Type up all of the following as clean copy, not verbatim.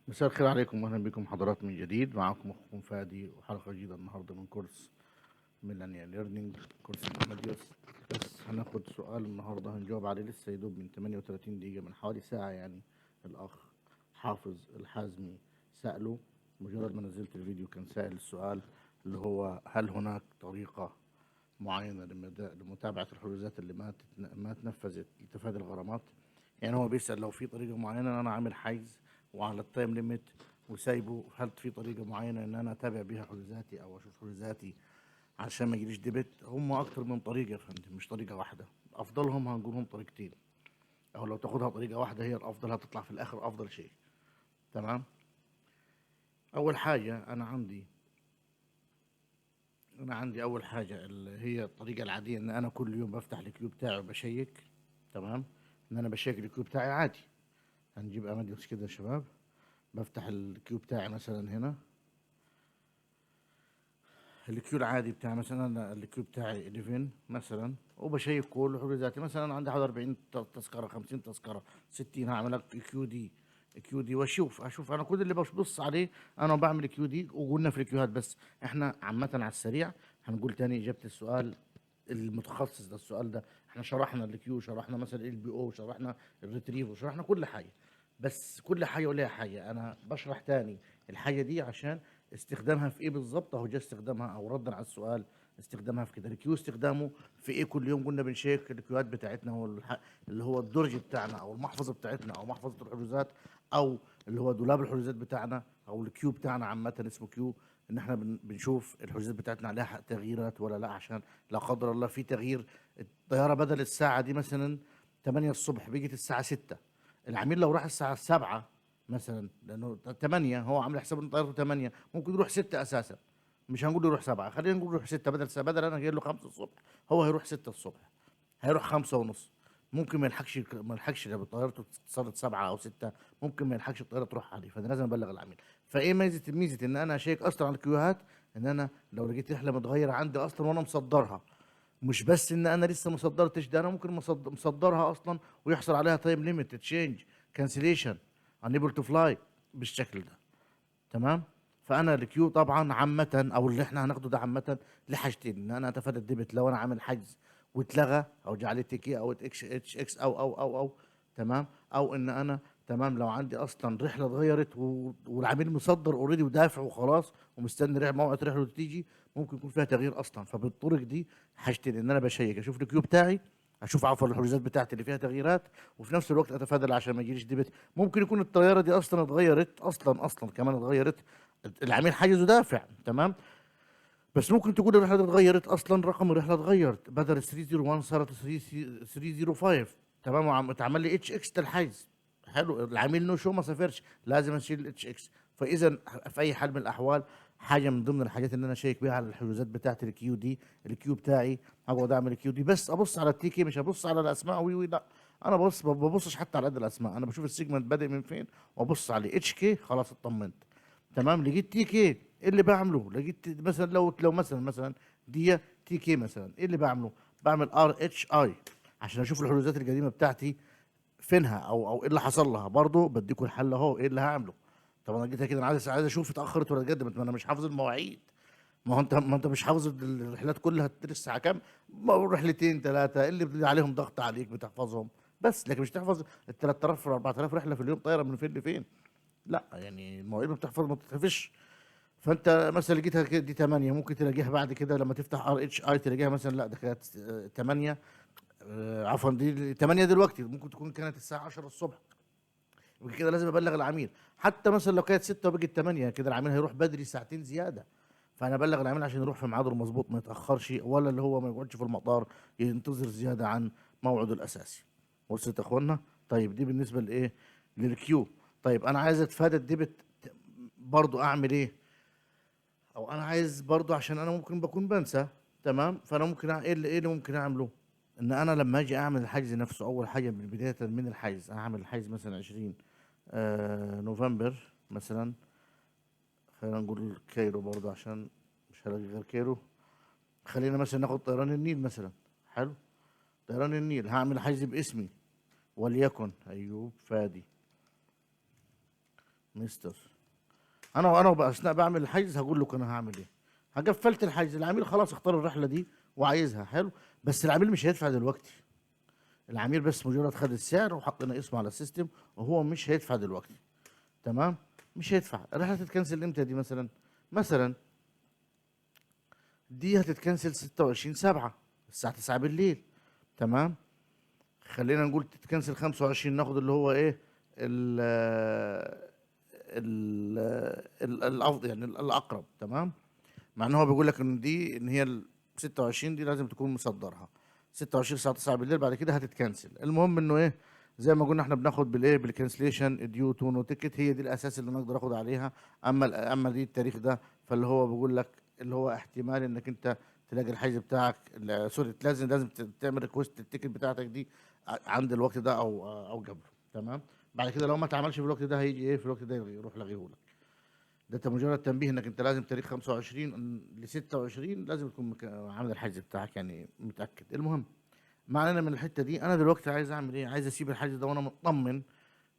مساء الخير عليكم واهلا بكم حضرات من جديد. معكم اخوكم فادي وحلقه جديده النهارده من كورس ميلانيا ليرنينج، كورس الاماديوس. بس هناخد سؤال النهارده هنجاوب عليه، لسه يدوب من 38 دقيقه، من حوالي ساعه يعني. الاخ حافظ الحازمي سأله، مجرد ما نزلت الفيديو كان سائل السؤال اللي هو: هل هناك طريقه معينه لمتابعه الحجوزات اللي ما تنفذت لتفادي الغرامات؟ يعني هو بيسأل لو في طريقة معينة ان انا عامل حيز وعلى التايم ليميت وسايبه، هل في طريقة معينة ان انا اتابع بيها حجوزاتي او اشوف حجوزاتي عشان ما يجيليش ديبت؟ هم اكتر من طريقة يا فندم، مش طريقة واحدة. افضلهم هنقولهم طريقتين، او لو تاخدها طريقة واحدة هي الافضل، هتطلع في الاخر افضل شيء. تمام. اول حاجة انا عندي اول حاجة اللي هي الطريقة العادية، ان انا كل يوم بفتح الكيو بتاعي وبشيك. تمام. ان انا بشيك الكيو بتاعي عادي. هنجيب اماديوس كده يا شباب. بفتح الكيو بتاعي مثلا هنا، الكيو العادي بتاعي مثلا، أنا الكيو بتاعي 11 مثلا، وبشيك كل حجوزاتي. مثلا عندي 41 تذكره، 50 تذكره، 60، هعمل لك كيو دي اشوف انا كل اللي ببص عليه انا بعمل كيو دي. وقلنا في الكيوهات، بس احنا عامه على السريع هنقول تاني اجابه السؤال المتخصص ده. السؤال ده احنا شرحنا الكيو، شرحنا مثلا البي او، شرحنا الريتريف، وشرحنا كل حاجه. بس كل حاجه وليها حاجه، انا بشرح تاني الحاجه دي عشان استخدامها في ايه بالظبط. اهو جه استخدامها، او ردا على السؤال، استخدامها في كده. الكيو استخدامه في ايه؟ كل يوم قلنا بنشيك الكيوات بتاعتنا، هو اللي هو الدرج بتاعنا او المحفظه بتاعتنا او محفظه الحجوزات، او اللي هو دولاب الحجوزات بتاعنا، او الكيو بتاعنا عامه اسمه كيو. ان احنا بنشوف الحجوزات بتاعتنا عليها تغييرات ولا لا، عشان لا قدر الله في تغيير. الطياره بدل الساعه دي مثلا 8 الصبح بيجت الساعه 6، العميل لو راح الساعه 7 مثلا، لانه 8 هو عامل حساب ان طيارته 8، ممكن يروح 6 اساسا. مش هنقول له يروح 7، خلينا نقول يروح 6. بدل انا جاي له 5 الصبح، هو هيروح 6 الصبح، هيروح 5 ونص. ممكن ما يلحقش لو طيارته صارت 7 او 6، ممكن ما يلحقش الطياره تروح عليه، فانا لازم ابلغ العميل. فايه ميزه ان انا اشيك اصلا على الكيوهات؟ ان انا لو لقيت رحله متغيره عندي اصلا وانا مصدرها، مش بس ان انا لسه مصدرتش، ده انا ممكن مصدرها اصلا ويحصل عليها تايم ليميت تشينج، كانسليشن، unable تو فلاي، بالشكل ده. تمام. فانا الكيو طبعا عامه، او اللي احنا هناخده ده عامه لحاجتين: ان انا اتفادى الديبت لو انا عامل حجز واتلغى، او جه عليه تيكي او اتش اكس او تمام. او ان انا تمام لو عندي اصلا رحله اتغيرت والعميل مصدر اوريدي ودافع وخلاص ومستني موعد رحلته تيجي، ممكن يكون فيها تغيير اصلا. فبالطرق دي حاجتين: ان انا بشيك اشوف الكيو بتاعي، اشوف عفوا الحجوزات بتاعتي اللي فيها تغييرات، وفي نفس الوقت اتفادى عشان ما يجيليش ديبت. ممكن يكون الطياره دي اصلا اتغيرت، اصلا كمان اتغيرت، العميل حاجز ودافع تمام، بس ممكن تكون الرحله دي اتغيرت اصلا، رقم الرحله اتغير، بدل 301 صارت 305. تمام. وعم اتعمل لي اتش اكس الحجز. حلو، العميل نو شو ما سافرش، لازم اشيل الاتش اكس. فاذا في اي حال من الاحوال، حاجه من ضمن الحاجات اللي انا شايك بيها على الحجوزات بتاعت الكيو دي، الكيو بتاعي اقعد اعمل الكيو دي، بس ابص على التيكي، مش ابص على الاسماء وي لا. انا ما ببصش حتى على قد الاسماء، انا بشوف السيجمنت بادئ من فين وابص عليه. اتش كي خلاص اطمنت. تمام. لقيت تي كي، ايه اللي بعمله؟ لقيت مثلا لو مثلا دي تي كي مثلا، ايه اللي بعمله؟ بعمل ار اتش اي عشان اشوف الحجوزات القديمه بتاعتي فينها، او ايه اللي حصل لها. برضه بديكوا الحل اهو، ايه اللي هعمله؟ طب انا جيتها كده، انا عايز اشوف اتاخرت ولا اتقدمت، ما انا مش حافظ المواعيد. ما انت مش حافظ الرحلات كلها تدرس الساعه كام. رحلتين ثلاثه اللي عليهم ضغط عليك بتحفظهم بس، لكن مش تحفظ ال 3000 و 4000 رحله في اليوم طايره من فين لفين. لا يعني المواعيد ما بتتحفظش. فانت مثلا لقيتها دي 8، ممكن تلاقيها بعد كده لما تفتح ار اتش اي تلاقيها مثلا لا ده كانت 8. عفوا دي 8 دلوقتي، ممكن تكون كانت الساعه 10 الصبح. يبقى كده لازم ابلغ العميل. حتى مثلا لو كانت 6 وبقت 8، كده العميل هيروح بدري ساعتين زياده. فانا ابلغ العميل عشان يروح في ميعاده المظبوط، ما يتاخرش، ولا اللي هو ما يقعدش في المطار ينتظر زياده عن موعده الاساسي. وصلت يا اخوانا؟ طيب دي بالنسبه لايه؟ للكيو. طيب انا عايز اتفادى الديبت، برضو اعمل ايه؟ او انا عايز برضو، عشان انا ممكن بكون بنسى. تمام. فانا ممكن ايه اللي ممكن اعمله؟ ان انا لما اجي اعمل الحجز نفسه، اول حاجه من بدايه من الحجز اعمل الحجز مثلا 20 نوفمبر مثلا. خلينا نقول كايرو برضه عشان مش هلاقي غير كايرو. خلينا مثلا ناخد طيران النيل مثلا. حلو. طيران النيل هعمل حجز باسمي، وليكن ايوب فادي. مستر، انا بقى اثناء بعمل الحجز هقول لك انا هعمل ايه. هقفلت الحجز، العميل خلاص اختار الرحله دي وعايزها، حلو. بس العميل مش هيدفع دلوقتي. العميل بس مجرد خد السعر وحطينا اسمه على السيستم، وهو مش هيدفع دلوقتي. تمام. مش هيدفع. الرحله تتكنسل امتى دي مثلا دي هتتكنسل 26/7 الساعه 9 بالليل. تمام. خلينا نقول تتكنسل 25، ناخد اللي هو ايه، ال ال الافضل يعني الاقرب. تمام. مع ان هو بيقول لك ان هي ال 26 دي لازم تكون مصدرها 26 الساعه 9 بالليل، بعد كده هتتكنسل. المهم انه ايه، زي ما قلنا احنا بناخد بالايه، بالكنسليشن ديو تو نو تيكت، هي دي الاساس اللي نقدر اخد عليها. اما دي التاريخ ده، فاللي هو بيقول لك اللي هو احتمال انك انت تلاقي الحجز بتاعك سوري، لازم تعمل ريكوست التيكت بتاعتك دي عند الوقت ده او قبله. تمام. بعد كده لو ما اتعملش في الوقت ده، هيجي ايه في الوقت ده يروح لغيهولك. ده انت مجرد تنبيه انك انت لازم تاريخ 25 ل 26 لازم تكون عامل الحجز بتاعك يعني متاكد. المهم، معنى من الحته دي، انا دلوقتي عايز اعمل ايه؟ عايز اسيب الحجز ده وانا مطمن،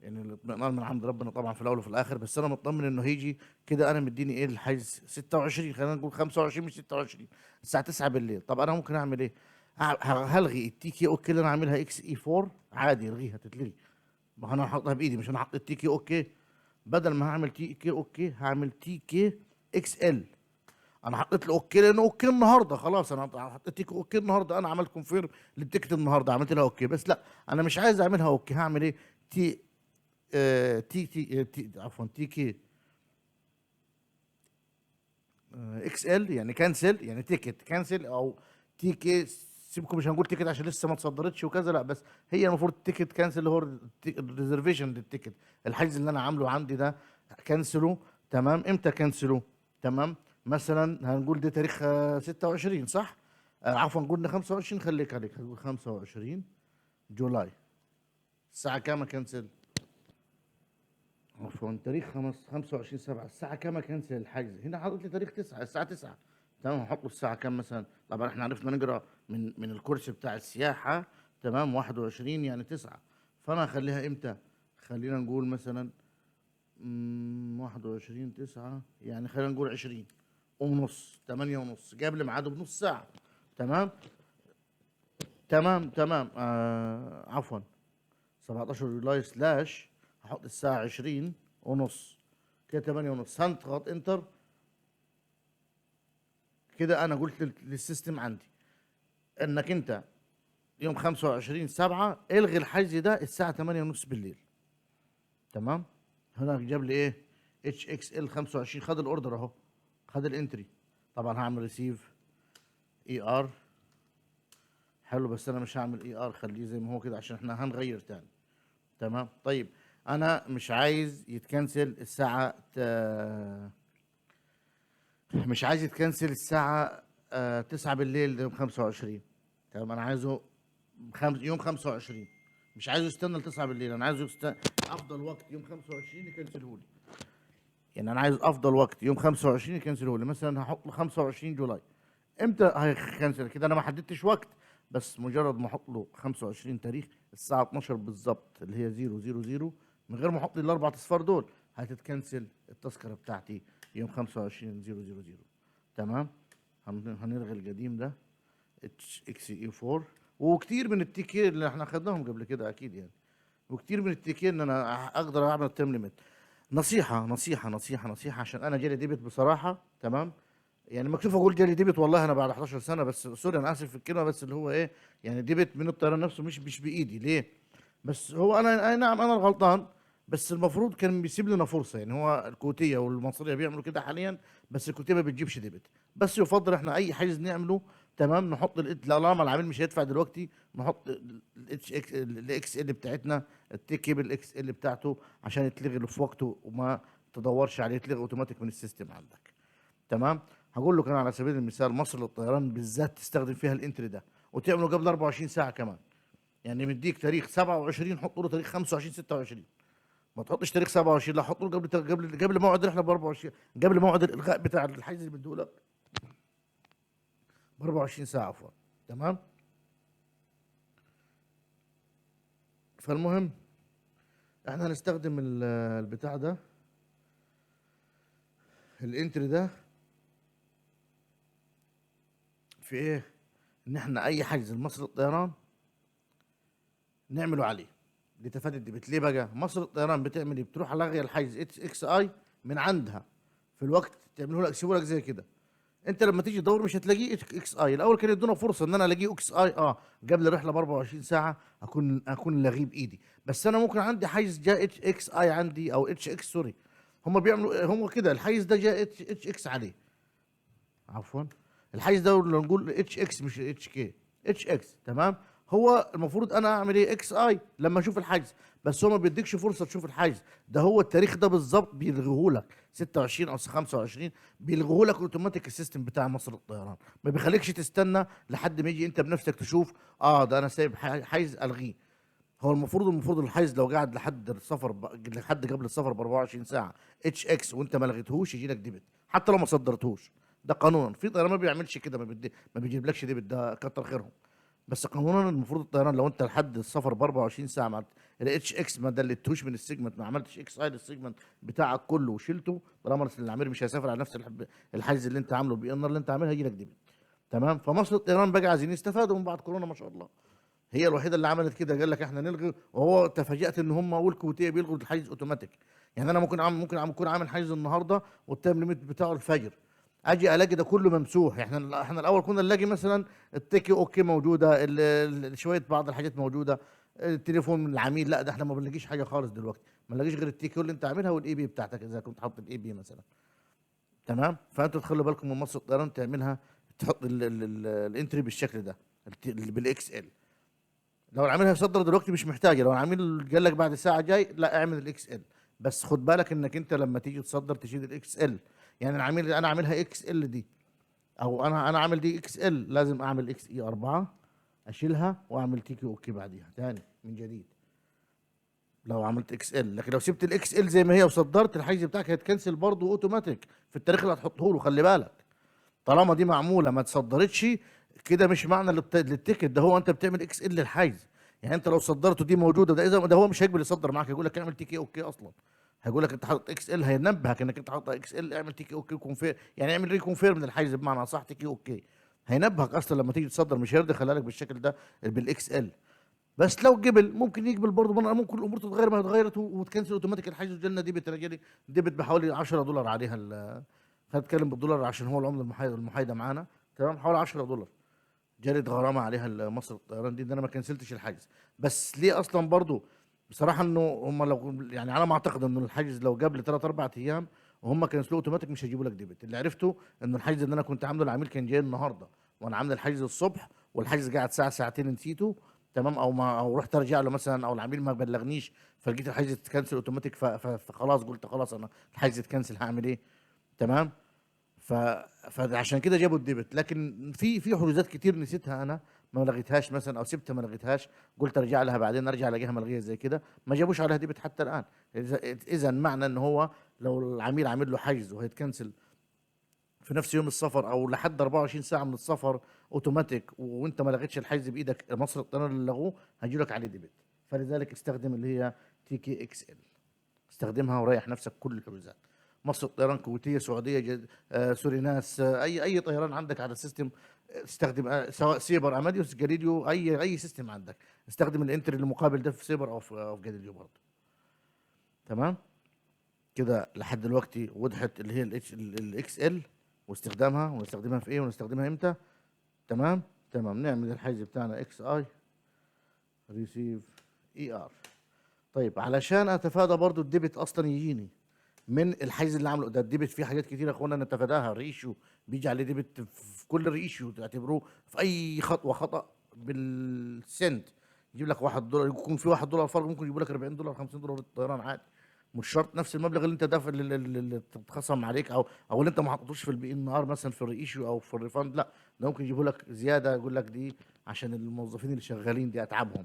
يعني الاطمئنان من عند ربنا طبعا في الاول وفي الاخر، بس انا مطمن انه هيجي كده. انا مديني ايه الحجز 26، خلينا نقول 25 مش 26 الساعه 9 بالليل. طب انا ممكن اعمل ايه؟ هلغي التيكي اوكي اللي انا عاملها اكس اي 4 عادي، الغيها تتلغي. ما انا هحطها بايدي، مش انا حطيت تيكي اوكي. بدل ما هعمل تي كي اوكي هعمل تي كي اكس ال. انا حطيت له اوكي لانه اوكي النهارده خلاص، انا حطيت تيكي اوكي النهارده، انا عملت كونفيرم للتيكت النهارده، عملت لها اوكي. بس لا، انا مش عايز اعملها اوكي. هعمل ايه؟ تي عفوا تي كي اكس ال، يعني كانسل، يعني تيكت كانسل، او تي كي. سيبكم، مش هنقول تيكت عشان لسه ما اتصدرتش وكذا، لا، بس هي المفروض تيكت كانسل اللي هو الريزرفيشن للتيكت، الحجز اللي انا عامله عندي ده كانسله. تمام. امتى كانسله؟ تمام. مثلا هنقول ده تاريخ 26 صح؟ عفوا قلنا 25، خليك عليك هنقول 25 جولاي. الساعة كام كانسل؟ عفوا تاريخ 25/7 الساعة كام كنسل الحجز؟ هنا حاطط لي تاريخ 9 الساعة 9. تمام. هحط له الساعة كام مثلا؟ طبعا احنا عرفنا نقرا من الكرسي بتاع السياحة. تمام. 21 يعني 9. فأنا هخليها امتى؟ خلينا نقول مثلا 21/9 يعني خلينا نقول 20 ونص، 8 ونص، قبل ميعاده بنص ساعة. تمام. تمام. عفوا 17 جولاي سلاش، هحط الساعة 20 ونص، كده 8 ونص، هنضغط انتر. كده انا قلت للسيستم عندي انك انت يوم 25/7 الغي الحجز ده الساعة 8 ونص بالليل. تمام. هنا جاب لي ايه؟ اتش اكس ال 25، خد الاوردر اهو، خد الانتري. طبعا هعمل ريسيف اي ار. حلو، بس انا مش هعمل اي ار، خليه زي ما هو كده عشان احنا هنغير تاني. تمام. طيب انا مش عايز يتكنسل الساعة مش عايز يتكنسل الساعة 9 بالليل يوم 25. تمام. أنا عايزه يوم 25. مش عايزه يستنى ل 9 بالليل، أنا عايزه أفضل وقت يوم 25 يكنسله لي. يعني أنا عايز أفضل وقت يوم 25 يكنسله لي. مثلا هحط له 25 جولاي. إمتى هيكنسل كده؟ أنا ما حددتش وقت، بس مجرد ما أحط له 25 تاريخ الساعة 12 بالظبط اللي هي 000، من غير ما أحط لي الأربع أصفار دول، هتتكنسل التذكرة بتاعتي يوم 25 000. تمام. هنلغي القديم ده اتش اكس اي 4. وكتير من التيكي اللي احنا خدناهم قبل كده اكيد يعني، وكتير من التيكي ان انا اقدر اعمل تيم ليميت. نصيحه عشان انا جالي ديبت بصراحه. تمام. يعني مكسوف اقول جالي ديبت، والله انا بعد 11 سنه، بس سوري انا اسف في الكلمه، بس اللي هو ايه، يعني ديبت من الطيران نفسه مش بايدي ليه. بس هو انا اي نعم انا الغلطان، بس المفروض كان بيسيب لنا فرصه. يعني هو الكويتيه والمصريه بيعملوا كده حاليا، بس الكويتيه ما بتجيبش ديبت. بس يفضل احنا اي حاجز نعمله، تمام، نحط طالما العميل مش هيدفع دلوقتي، نحط الاكس ال بتاعتنا، التيك كيبل اكس ال بتاعته، عشان يتلغي له في وقته وما تدورش عليه، يتلغي اوتوماتيك من السيستم عندك. تمام. هقول لك انا على سبيل المثال، مصر للطيران بالذات تستخدم فيها الانتري ده، وتعمله قبل 24 ساعه كمان. يعني مديك تاريخ 27، حط له تاريخ 25 26. ما تحطش تاريخ 27، لا حط له قبل موعد الرحله ب 24، قبل موعد الالغاء بتاع الحجز اللي بده لك ب 24 ساعه عفوا. تمام. فالمهم احنا هنستخدم البتاع ده. الانتري ده في ايه؟ ان احنا اي حجز لمصر الطيران نعمله عليه لتفادي الديبت. ليه بقى؟ مصر الطيران بتعمل ايه؟ بتروح لاغيه الحجز اكس اي من عندها في الوقت، تعمله لك يسيبوا لك زي كده. انت لما تيجي تدور مش هتلاقيه اكس اي. الاول كانوا يدونا فرصه ان انا الاقيه اكس اي قبل الرحله ب 24 ساعه، اكون لاغيه بايدي. بس انا ممكن عندي حيز جاء اتش اكس اي عندي، او اتش اكس سوري. هم بيعملوا هم كده، الحيز ده جاء اتش اكس عليه، عفوا. الحيز ده لو نقول اتش اكس مش اتش كي، اتش اكس، تمام. هو المفروض انا اعمل ايه؟ اكس اي لما اشوف الحجز. بس هو ما بيديكش فرصه تشوف الحجز ده، هو التاريخ ده بالظبط بيلغيه لك 26 او 25، بيلغيه لك اوتوماتيك السيستم بتاع مصر الطيران. ما بيخليكش تستنى لحد ما يجي انت بنفسك تشوف ده انا سايب حيز الغيه. هو المفروض الحيز لو قاعد لحد السفر لحد قبل السفر ب 24 ساعه اتش اكس وانت ما لغيتهوش، يجي لك ديبت حتى لو ما صدرتهوش. ده قانونا. في طيران ما بيعملش كده، ما بيجيبلكش ديبت، ده كتر خيرهم. بس قانونا المفروض الطيران لو انت لحد السفر ب 24 ساعه مع الاتش اكس ما دلتهوش من السيجمنت، ما عملتش اكس اي للسيجمنت بتاعك كله وشلته، طالما العميل مش هيسافر على نفس الحيز اللي انت عامله، البي ان ار اللي انت عاملها، هيجي لك ديبت. تمام. فمصر الطيران بقى عايزين يستفادوا من بعد كورونا، ما شاء الله. هي الوحيده اللي عملت كده، قال لك احنا نلغي. وهو تفاجات ان هم والكويتيه بيلغوا الحيز اوتوماتيك. يعني انا ممكن اكون عامل حيز النهارده والتايم ليميت بتاعه الفجر، اجي الاقي ده كله ممسوح. احنا الاول كنا نلاقي مثلا التيكي اوكي موجوده، شويه بعض الحاجات موجوده، التليفون من العميل. لا، ده احنا ما بنلاقيش حاجه خالص دلوقتي. ما نلاقيش غير التيكي اللي انت عاملها والاي بي بتاعتك اذا كنت حاطط الاي بي مثلا. تمام. فانتوا تخلوا بالكم من مصر الطيران تعملها، تحط الانتري بالشكل ده، بالاكس ال. لو العميل هيصدر دلوقتي مش محتاجه، لو العميل قال لك بعد ساعه جاي، لا اعمل الاكس ال. بس خد بالك انك انت لما تيجي تصدر تشيل الاكس ال. يعني العميل اللي انا عاملها اكس ال دي، او انا عامل دي اكس ال، لازم اعمل اكس اي 4، اشيلها واعمل تيكي اوكي بعديها تاني من جديد لو عملت اكس ال. لكن لو سبت الاكس ال زي ما هي وصدرت، الحيز بتاعك هيتكنسل برضه اوتوماتيك في التاريخ اللي هتحطه له. خلي بالك، طالما دي معموله ما اتصدرتش، كده مش معنى للتيكت ده هو انت بتعمل اكس ال للحيز. يعني انت لو صدرته دي موجوده، ده اذا ده هو مش هيقبل يصدر معاك، هيقول لك اعمل تيكي اوكي اصلا. هيقول لك انت حاطط اكس ال، هينبهك انك انت حاطط اكس ال، اعمل تيكي اوكي كونفير، يعني اعمل ريكونفيرم للحيز بمعنى صح، تيكي اوكي. هينبهك اصلا لما تيجي تصدر، مش هيرضى يخليها لك بالشكل ده بالاكس ال. بس لو قبل ممكن يقبل برضه، ممكن الامور تتغير، ما اتغيرت وتكنسل اوتوماتيك الحيز، وجالنا ديبت رجالي، ديبت بحوالي 10 دولار عليها خلينا نتكلم بالدولار عشان هو العمله المحايده معانا. تمام. حوالي 10 دولار جالت غرامه عليها مصر الطيران دي، ان انا ما كنسلتش الحجز. بس ليه اصلا برضو؟ بصراحه انه هم لو يعني على ما اعتقد انه الحجز لو قبل 3 4 ايام وهم كنسلوه اوتوماتيك مش هيجيبوا لك ديبت. اللي عرفته انه الحجز اللي انا كنت عامله العميل كان جاي النهارده، وانا عامل الحجز الصبح، والحجز قاعد ساعه ساعتين نسيته. تمام. او رحت ارجع له مثلا، او العميل ما بلغنيش، فلقيت الحجز اتكنسل اوتوماتيك، فخلاص قلت خلاص انا الحجز اتكنسل، هعمل ايه؟ تمام. ف... فعشان كده جابوا الديبت. لكن في حجوزات كتير نسيتها انا، ما لغيتهاش مثلا، او سبتها ما لغيتهاش، قلت ارجع لها بعدين، ارجع الاقيها ملغيه زي كده، ما جابوش عليها ديبت حتى الان. اذا معنى ان هو لو العميل عامل له حجز وهيتكنسل في نفس يوم السفر او لحد 24 ساعه من السفر اوتوماتيك، وانت ما لغيتش الحجز بايدك، مصر الطيران اللي لغوه هيجي لك عليه ديبت. فلذلك استخدم اللي هي تي كي اكس ال، استخدمها وريح نفسك كل الحجوزات. مصر الطيران، كويتيه، سعوديه، سوريناس، اي طيران عندك على السيستم استخدم، سواء سيبر، اماديوس، جاليليو، اي سيستم عندك استخدم الانتري المقابل ده في سيبر او في جاليليو برضه. تمام. كده لحد دلوقتي وضحت اللي هي الاكس ال واستخدامها، ونستخدمها في ايه ونستخدمها امتى. تمام. تمام. نعمل الحيز بتاعنا اكس اي ريسيف اي ار. طيب علشان اتفادى برضو الديبت اصلا يجيني من الحيز اللي عامله ده، الديبت فيه حاجات كتيره يا اخوانا نتفاداها. الريشيو بيجي عليه ديبت في كل ريشيو تعتبروه في اي خطوه خطا بالسنت. يجيب لك 1 دولار، يكون في 1 دولار فرق، ممكن يجيب لك 40 دولار 50 دولار للطيران عادي. مش شرط نفس المبلغ اللي انت دافع اللي اتخصم عليك، او اللي انت ما حطيتوش في البي ان ار مثلا في الريشيو او في الريفند. لا، ده ممكن يجيبوا لك زياده، يقول لك دي عشان الموظفين اللي شغالين دي اتعابهم.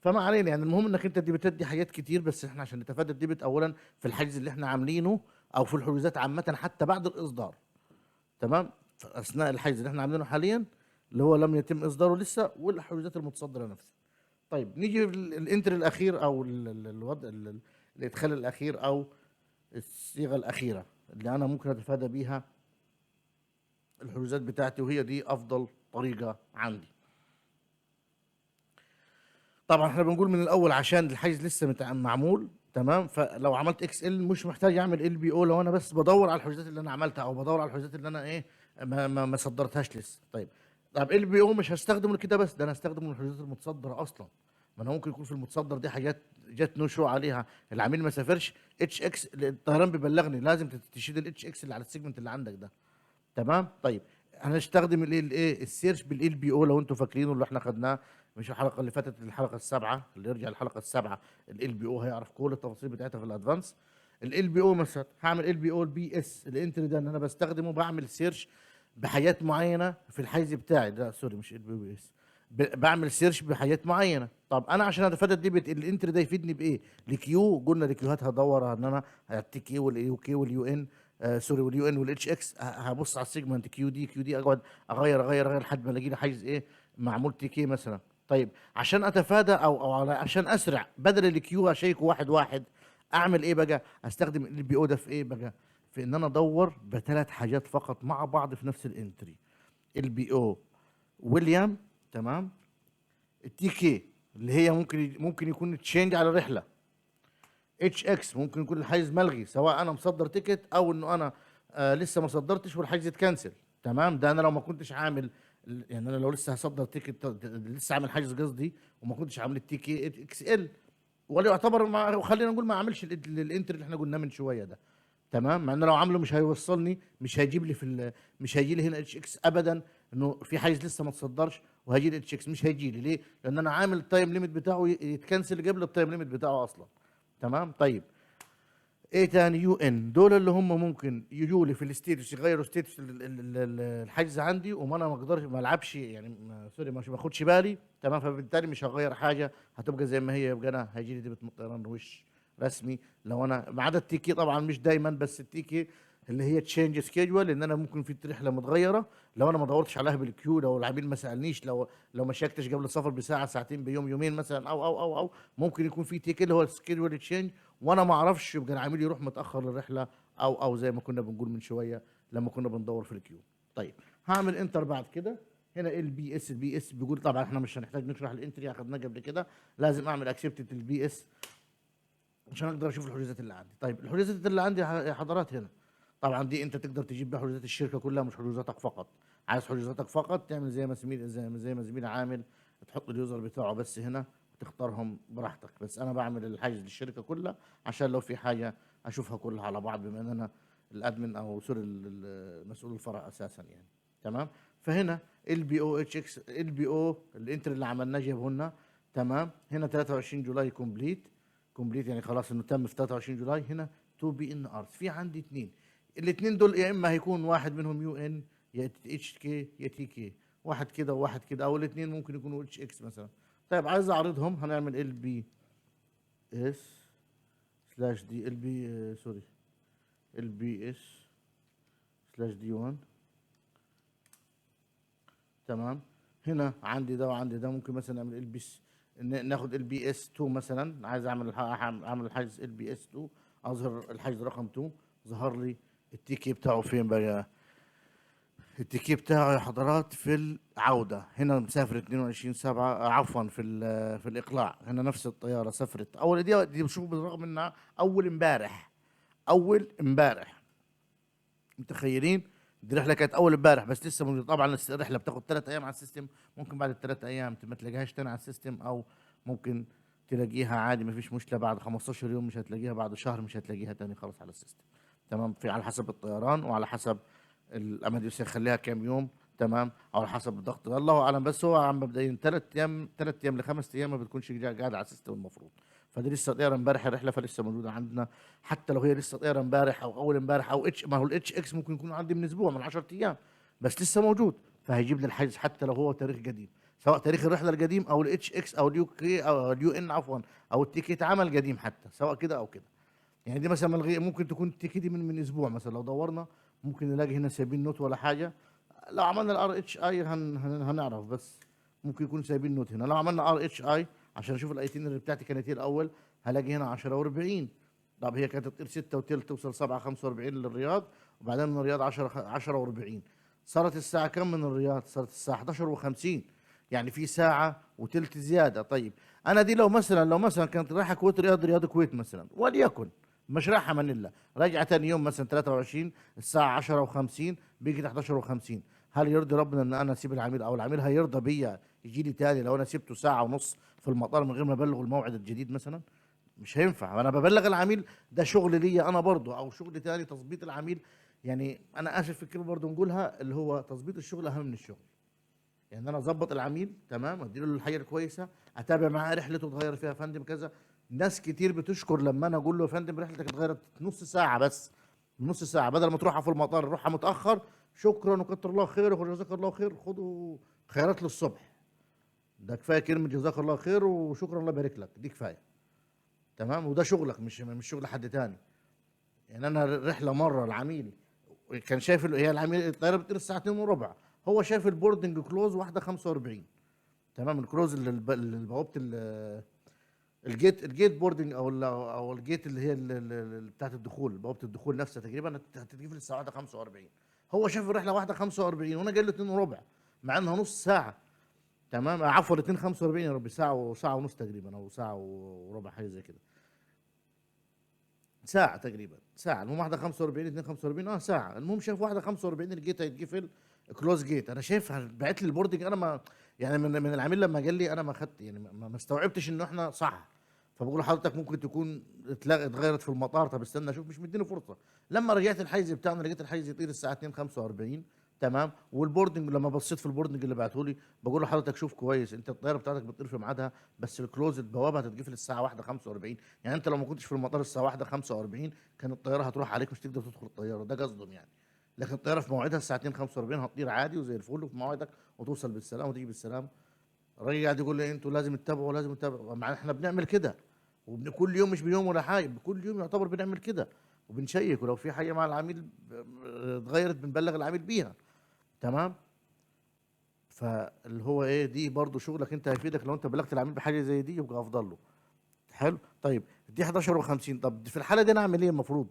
فما علينا. يعني المهم انك انت دي بتدي حاجات كتير، بس احنا عشان نتفادى الديبت اولا في الحجز اللي احنا عاملينه، او في الحجوزات عامه حتى بعد الاصدار. تمام. في اثناء الحجز اللي احنا عاملينه حاليا اللي هو لم يتم اصداره لسه، والحجوزات المتصدره نفسها. طيب نيجي الانتر الاخير، او الوضع الادخال الاخير، او الصيغه الاخيره. اللي انا ممكن اتفادى بيها الحجوزات بتاعتي، وهي دي افضل طريقه عندي. طبعا احنا بنقول من الاول عشان الحيز لسه معمول، تمام. فلو عملت اكس ال مش محتاج اعمل ال بي او، لو انا بس بدور على الحجوزات اللي انا عملتها، او بدور على الحجوزات اللي انا ايه ما صدرتهاش لسه. طب ال بي او مش هستخدمه كده بس، ده انا هستخدمه الحجوزات المتصدره اصلا. ما انا ممكن يكون في المتصدر دي حاجات جت نو شو عليها، العميل ما سافرش، اتش اكس الطيران بيبلغني لازم تشيل الاتش اكس اللي على السيجمنت اللي عندك ده. تمام. طيب هنستخدم الايه السيرش بالال بي او، لو انتم فاكرينه اللي احنا خدناه مش الحلقه اللي فاتت، الحلقه السابعه، اللي يرجع الحلقه السابعه ال بي او هيعرف كل التفاصيل بتاعتها في الادفانس. ال بي او مثلا هعمل ال بي او البي اس الانتري ده ان انا بستخدمه، بعمل سيرش بحاجات معينه في الحيز بتاعي ده، سوري مش ال بي او اس، بعمل سيرش بحاجات معينه. طب انا عشان اتفادى دي الانتري ده يفيدني بايه؟ الكيو، قلنا الكيوهات هدور ان انا التي كي والاي كي واليو ان، سوري واليو ان والاتش اكس، هبص على السيجمنت كيو دي اقعد اغير لحد ما الاقي لي حيز ايه معمول تي كي مثلا. طيب عشان اتفادى عشان اسرع، بدل الكيو اشيك واحد واحد، اعمل ايه بقى؟ استخدم ال بي او ده في ايه بقى؟ في ان انا ادور بثلاث حاجات فقط مع بعض في نفس الانتري. ال بي او ويليام، تمام. التي كي اللي هي ممكن يكون تشينج على الرحله. اتش اكس ممكن يكون الحيز ملغي، سواء انا مصدر تيكت او انه انا لسه ما صدرتش والحيز اتكنسل. تمام. ده انا لو ما كنتش عامل، يعني انا لو لسه هصدر تيكت، لسه عامل حاجز قصدي، وما كنتش عامل التي كي اكس ال، ولا يعتبر خلينا نقول ما عملش الانتر اللي احنا قلناه من شويه ده. تمام. مع انه لو عامله مش هيوصلني، مش هيجيب لي مش هيجي لي هنا اتش اكس ابدا، انه في حيز لسه ما تصدرش وهيجي لي اتش اكس، مش هيجي لي ليه؟ لان انا عامل التايم ليميت بتاعه يتكنسل قبل التايم ليميت بتاعه اصلا. تمام. طيب ايه تاني؟ يو ان، دول اللي هم ممكن يجوا لي في الستيتس، يغيروا ستيتس الحجز عندي، وما انا ما اقدرش ما العبش، يعني سوري ما باخدش بالي. تمام. فبالتالي مش هغير حاجه، هتبقى زي ما هي، يبقى انا هيجي لي ديبت طيران وش رسمي. لو انا ما عدا التيكي طبعا مش دايما، بس التيكي اللي هي تشينج سكيدول، ان انا ممكن في رحله متغيره لو انا ما دورتش عليها بالكيو، لو العميل ما سالنيش، لو ما شيكتش قبل السفر بساعه ساعتين بيوم يومين مثلا، او ممكن يكون في تيكي اللي هو سكيدول تشينج، وانا ما اعرفش، يبقى العميل يروح متاخر للرحله، او زي ما كنا بنقول من شويه لما كنا بندور في الكيو. طيب هعمل انتر بعد كده. هنا البي اس بيقول طبعا احنا مش هنحتاج نشرح الانتري، اخذناه قبل كده. لازم اعمل اكسبتد البي اس عشان اقدر اشوف الحجوزات اللي عندي. طيب الحجوزات اللي عندي يا حضرات هنا، طبعا دي انت تقدر تجيب بيها حجوزات الشركه كلها، مش حجوزاتك فقط. عايز حجوزاتك فقط تعمل زي ما زميلي عامل، تحط اليوزر بتاعه بس هنا وتختارهم براحتك. بس انا بعمل الحجز للشركه كلها عشان لو في حاجه اشوفها كلها على بعض، بما ان انا الادمن او سوري مسؤول الفرع اساسا يعني. تمام. فهنا البي او اتش اكس البي او الانتر اللي عملناه جابه لنا. تمام. هنا 23 جولاي كومبليت يعني خلاص انه تم في 23 جولاي. هنا تو بي ان ارز، في عندي اثنين، الاثنين دول يا اما هيكون واحد منهم يو ان، يا اتش كي يا تي كي، واحد كده وواحد كده، او الاثنين ممكن يكونوا اتش اكس مثلا. طيب عايز اعرضهم، هنعمل ال بي اس سلاش دي ال بي سوري ال بي اس سلاش دي 1. تمام. هنا عندي ده وعندي ده، ممكن مثلا نعمل ال بي ناخد ال بي اس 2 مثلا. عايز اعمل الحجز ال بي اس 2، اظهر الحجز رقم 2، ظهر لي التيكي بتاعه فين بقى؟ التيكي بتاعه يا حضرات في العودة، هنا مسافر 22/7، عفوا في الإقلاع. هنا نفس الطيارة سافرت أول، دي بشوف بالرغم إنها أول امبارح متخيلين؟ دي رحله كانت اول امبارح بس لسه موجودة. طبعا الرحله بتاخد 3 ايام على السيستم، ممكن بعد ال3 ايام ما تلاقيهاش تاني على السيستم، او ممكن تلاقيها عادي ما فيش مشكله، بعد 15 يوم مش هتلاقيها، بعد شهر مش هتلاقيها تاني خالص على السيستم. تمام. في على حسب الطيران وعلى حسب الاماديوس يخليها كام يوم. تمام. او على حسب الضغط، الله اعلم. بس هو عم مبدئيا 3 ايام ل5 ايام ما بتكونش قاعده على السيستم المفروض. فدي لسه طايره امبارح الرحله، فلسه موجوده عندنا. حتى لو هي لسه طايره امبارح او اول امبارح او اتش، ما هو الاتش اكس ممكن يكون عندي من اسبوع من 10 ايام، بس لسه موجود، فهيجيب لي الحجز حتى لو هو تاريخ قديم، سواء تاريخ الرحله القديم او الاتش اكس او اليو كي او اليو ان عفوا، او التيكيت عمل قديم حتى، سواء كده او كده. يعني دي مثلا ممكن تكون التيكيت دي من اسبوع مثلا، لو دورنا ممكن نلاقي هنا سايبين نوت ولا حاجه. لو عملنا الار اتش اي هنعرف، بس ممكن يكون سايبين نوت هنا. لو عملنا ار اتش اي عشان اشوف الايتينري بتاعتي كانت ايه الاول، هلاقي هنا 10 و40. طب هي كانت تطير 6 وتلت توصل 7 45 للرياض، وبعدين من الرياض 10 و40. صارت الساعة كم من الرياض؟ صارت الساعة 11 و50، يعني في ساعة وتلت زيادة. طيب أنا دي لو مثلا كانت رايحة كويت رياض كويت مثلا وليكن، مش رايحة مانيلا، راجعة تاني يوم مثلا 23 الساعة 10 و50، بيجي 11 و50، هل يرضي ربنا ان انا اسيب العميل، او العميل هيرضى بيا يجي لي تاني لو انا سبته ساعة ونص في المطار من غير ما ابلغه الموعد الجديد مثلا؟ مش هينفع. انا ببلغ العميل، ده شغل ليا انا برضو، او شغل تاني تظبيط العميل. يعني انا اسف في الكلمه برضو نقولها، اللي هو تظبيط الشغل اهم من الشغل. يعني انا اظبط العميل تمام، اديله الحاجه الكويسه، اتابع معاه رحلته اتغير فيها يا فندم كذا. ناس كتير بتشكر لما انا اقول له يا فندم رحلتك اتغيرت نص ساعه بس، نص ساعه بدل ما تروحها في المطار روحها متاخر، شكرا وكتر الله خيرك وجزاك الله خير، خدوا خيارات للصبح. ده كفايه كلمه جزاك الله خير وشكرا الله يبارك لك، دي كفايه. تمام، وده شغلك مش شغل حد تاني. يعني انا رحله مره العميل كان شايف هي العميل الطياره بتطير الساعه 2 وربع، هو شايف البوردنج كلوز واحده 45. تمام، الكلوز اللي بوابه الجيت بوردنج، او الجيت اللي هي بتاعت الدخول، بوابه الدخول نفسها تقريبا هتتقفل الساعه 1 45. هو شاف الرحله 1 45 وانا جاي له 2 وربع، مع انها نص ساعه. تمام، عفوا 2 45 يا ربي، ساعه وساعه ونص تقريبا، او ساعه وربع حاجه زي كده. ساعة تقريبا، ساعة. المهم واحدة 45 2 45 ساعة. المهم شاف واحدة 45 الجيت هيتقفل، كلوز جيت. انا شايفها بعت لي البوردنج، انا ما يعني من العميل لما قال لي انا ما خدت يعني ما استوعبتش انه احنا صح. فبقول لحضرتك ممكن تكون اتغيرت في المطار، طب استنى اشوف، مش مديني فرصة. لما رجعت الحيز بتاعنا لقيت الحيز يطير الساعة 2 45. تمام، والبوردنج لما بصيت في البوردنج اللي بعته لي بقول لحضرتك شوف كويس، انت الطياره بتاعتك بتطير في ميعادها، بس الكلوز البوابه هتتقفل الساعه 1 45. يعني انت لو ما كنتش في المطار الساعه 1 45 كان الطياره هتروح عليك، مش تقدر تدخل الطياره، ده قصدهم يعني. لكن الطياره في موعدها الساعه 2 45 هتطير عادي وزي الفل وفي موعدك، وتوصل بالسلام وتيجي بالسلام. الراجل قاعد يقول لي انتوا لازم تتابعوا لازم تتابعوا، مع احنا بنعمل كده وكل يوم، مش بيوم ولا حاجه، كل يوم يعتبر بنعمل كده وبنشيك، ولو في حاجه مع العميل اتغيرت بنبلغ العميل بيها. تمام. فاللي هو ايه، دي برضو شغلك انت هيفيدك لو انت بلغت العميل بحاجه زي دي، يبقى افضل له. حلو. طيب دي 11 و50، طب في الحاله دي انا اعمل ايه المفروض؟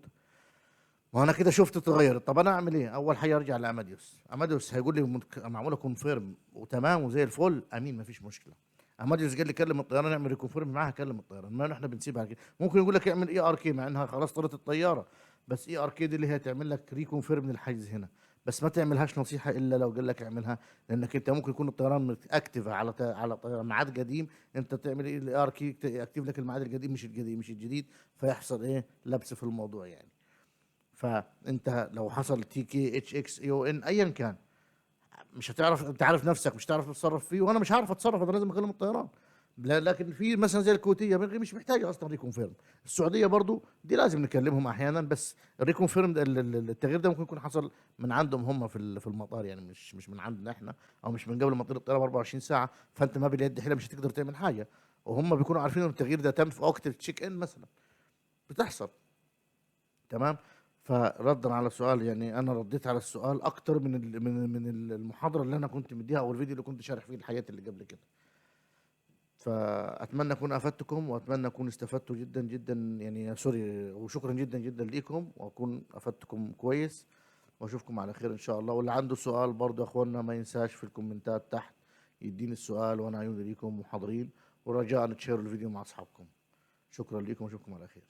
ما انا كده شفت اتغيرت، طب انا اعمل ايه؟ اول حاجه ارجع لاماديوس. اماديوس هيقول لي معموله كونفيرم وتمام وزي الفل، امين مفيش مشكله. اماديوس قال لي كلم الطياره نعمل ريكونفيرم معاها، كلم الطياره، ما احنا بنسيبها كده. ممكن يقول لك اعمل اي ار كي، مع انها خلاص طارت الطياره، بس اي ار كي دي اللي هي تعمل لك ريكونفيرم للحجز هنا. بس ما تعملهاش نصيحه الا لو قال لك اعملها، لانك انت ممكن يكون الطيران اكتف على ميعاد قديم، انت تعمل ايه الاي ار كي اكتف لك الميعاد القديم مش الجديد، فيحصل ايه لبس في الموضوع يعني. فانت لو حصل تي كي اتش اكس اي او ان ايا كان، مش هتعرف، انت عارف نفسك مش هتعرف تتصرف فيه، وانا مش عارف اتصرف، انا لازم اكلم الطيران. لكن في مثلا زي الكويتيه مش محتاجه اصلا ريكونفيرم. السعوديه برضو دي لازم نكلمهم احيانا، بس الريكونفيرم التغيير ده ممكن يكون حصل من عندهم هم في المطار، يعني مش من عندنا احنا، او مش من قبل ما تطير الطياره ب 24 ساعه، فانت ما باليد حيله مش هتقدر تعمل حاجه. وهم بيكونوا عارفين ان التغيير ده تم في وقت التشيك ان مثلا، بتحصل. تمام. فردا على السؤال، يعني انا رديت على السؤال اكتر من المحاضره اللي انا كنت مديها او الفيديو اللي كنت شارح فيه الحاجات اللي قبل كده. فاتمنى اكون افدتكم، واتمنى اكون استفدتوا جدا جدا، يعني سوري، وشكرا جدا جدا ليكم، واكون افدتكم كويس. واشوفكم على خير ان شاء الله. واللي عنده سؤال برضه يا اخوانا ما ينساش في الكومنتات تحت يديني السؤال، وانا عيوني ليكم وحاضرين، ورجاء تشيروا الفيديو مع اصحابكم. شكرا لكم واشوفكم على خير.